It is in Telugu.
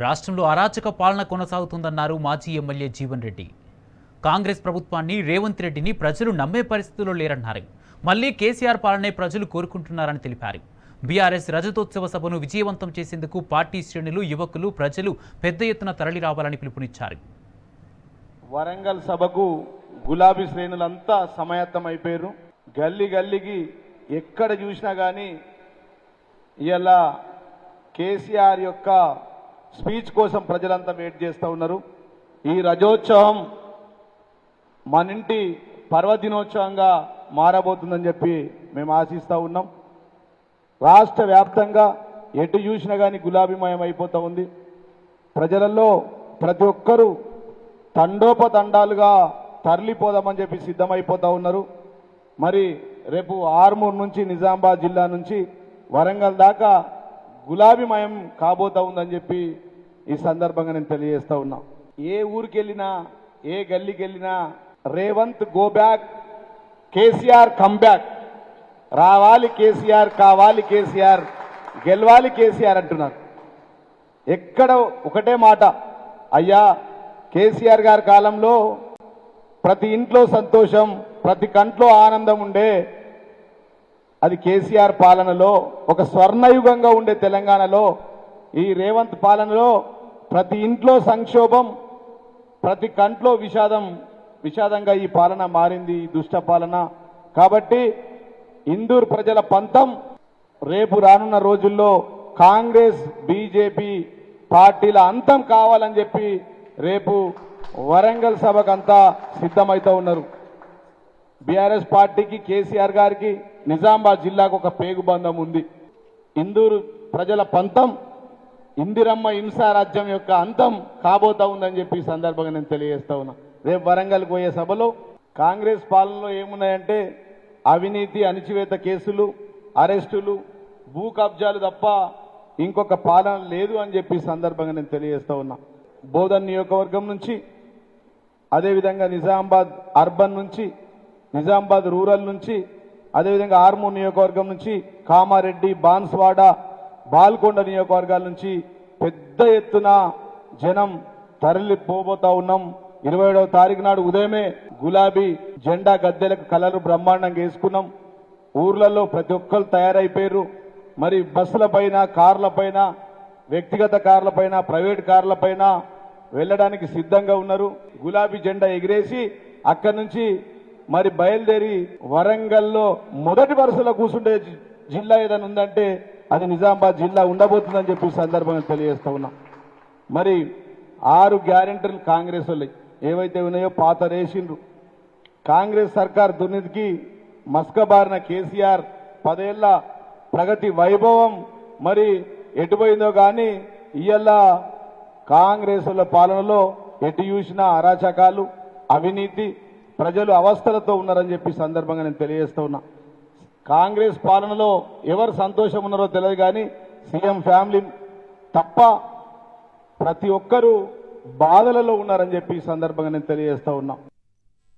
రాష్ట్రంలో అరాచక పాలన కొనసాగుతుందన్నారు మాజీ ఎమ్మెల్యే జీవన్ రెడ్డి. కాంగ్రెస్ ప్రభుత్వాన్ని రేవంత్ రెడ్డిని ప్రజలు నమ్మే పరిస్థితుల్లో లేరన్నారు. మళ్లీ కేసీఆర్ పాలనే ప్రజలు కోరుకుంటున్నారని తెలిపారు. బీఆర్ఎస్ రజతోత్సవ సభను విజయవంతం చేసేందుకు పార్టీ శ్రేణులు, యువకులు, ప్రజలు పెద్ద ఎత్తున తరలి రావాలని పిలుపునిచ్చారు. వరంగల్ సభకు గులాబీ శ్రేణులంతా సమాయత్తమైపోయారు. గల్లీ గల్లీకి ఎక్కడ చూసినా కానీ ఇలా కేసీఆర్ యొక్క స్పీచ్ కోసం ప్రజలంతా వెయిట్ చేస్తూ ఉన్నారు. ఈ రజోత్సవం మన ఇంటి పర్వదినోత్సవంగా మారబోతుందని చెప్పి మేము ఆశిస్తూ ఉన్నాం. రాష్ట్ర వ్యాప్తంగా ఎటు చూసినా కానీ గులాబీమయం అయిపోతూ ఉంది. ప్రజలలో ప్రతి ఒక్కరూ తండోపతండాలుగా తరలిపోదామని చెప్పి సిద్ధమైపోతూ ఉన్నారు. మరి రేపు ఆర్మూర్ నుంచి, నిజామాబాద్ జిల్లా నుంచి వరంగల్ దాకా గులాబీమయం కాబోతా ఉందని చెప్పి ఈ సందర్భంగా నేను తెలియజేస్తా ఉన్నా. ఏ ఊరికి వెళ్ళినా, ఏ గల్లీకి వెళ్ళినా Revanth go back, KCR come back, రావాలి కేసీఆర్, కావాలి కేసీఆర్, గెలవాలి కేసీఆర్ అంటున్నారు. ఎక్కడ ఒకటే మాట, అయ్యా కేసీఆర్ గారి కాలంలో ప్రతి ఇంట్లో సంతోషం, ప్రతి కంట్లో ఆనందం ఉండే, అది కేసీఆర్ పాలనలో ఒక స్వర్ణయుగంగా ఉండే తెలంగాణలో ఈ రేవంత్ పాలనలో ప్రతి ఇంట్లో సంక్షోభం, ప్రతి కంట్లో విషాదంగా ఈ పాలన మారింది, ఈ దుష్ట పాలన. కాబట్టి ఇందూరు ప్రజల పంతం రేపు రానున్న రోజుల్లో కాంగ్రెస్, బీజేపీ పార్టీల అంతం కావాలని చెప్పి రేపు వరంగల్ సభకంతా సిద్ధమవుతూ ఉన్నారు. బీఆర్ఎస్ పార్టీకి, కేసీఆర్ గారికి నిజామాబాద్ జిల్లాకు ఒక పేగుబంధం ఉంది. ఇందూరు ప్రజల పంతం ఇందిరమ్మ హింసారాజ్యం యొక్క అంతం కాబోతా ఉందని చెప్పి ఈ సందర్భంగా నేను తెలియజేస్తా ఉన్నా. రేపు వరంగల్కి పోయే సభలో కాంగ్రెస్ పాలనలో ఏమున్నాయంటే అవినీతి, అణిచివేత కేసులు, అరెస్టులు, భూ కబ్జాలు తప్ప ఇంకొక పాలన లేదు అని చెప్పి ఈ సందర్భంగా నేను తెలియజేస్తా ఉన్నా. బోధన్ నియోజకవర్గం నుంచి, అదేవిధంగా నిజామాబాద్ అర్బన్ నుంచి, నిజామాబాద్ రూరల్ నుంచి, అదేవిధంగా ఆర్మూర్ నియోజకవర్గం నుంచి, కామారెడ్డి, బాన్స్వాడ, బాల్కొండ నియోజకవర్గాల నుంచి పెద్ద ఎత్తున జనం తరలిపోబోతా ఉన్నాం. 27వ తారీఖు నాడు ఉదయమే గులాబీ జెండా గద్దెలకు కలరు బ్రహ్మాండంగా వేసుకున్నాం. ఊర్లలో ప్రతి ఒక్కరు తయారైపోయారు. మరి బస్సులపైన, కార్లపైన, వ్యక్తిగత కార్లపైన, ప్రైవేట్ కార్లపైన వెళ్ళడానికి సిద్ధంగా ఉన్నారు. గులాబీ జెండా ఎగిరేసి అక్కడి నుంచి మరి బయలుదేరి వరంగల్లో మొదటి వరుసలో కూర్చుంటే జిల్లా ఏదైనా ఉందంటే అది నిజామాబాద్ జిల్లా ఉండబోతుందని చెప్పి సందర్భంగా తెలియజేస్తా ఉన్నా. మరి 6 గ్యారెంటీలు కాంగ్రెస్ వాళ్ళు ఏవైతే ఉన్నాయో పాత రేసిండ్రు. కాంగ్రెస్ సర్కార్ దుర్నీతికి మస్కబారిన కేసీఆర్ 10 ఏళ్ల ప్రగతి వైభవం మరి ఎటుపోయిందో కానీ ఇయ్యాల కాంగ్రెస్ వాళ్ళ పాలనలో ఎటు చూసినా అరాచకాలు, అవినీతి, ప్రజలు అవస్థలతో ఉన్నారని చెప్పి సందర్భంగా నేను తెలియజేస్తా ఉన్నా. కాంగ్రెస్ పాలనలో ఎవరు సంతోషం ఉన్నారో తెలియదు కానీ సీఎం ఫ్యామిలీ తప్ప ప్రతి ఒక్కరూ బాధలలో ఉన్నారని చెప్పి ఈ సందర్భంగా నేను తెలియజేస్తా ఉన్నా.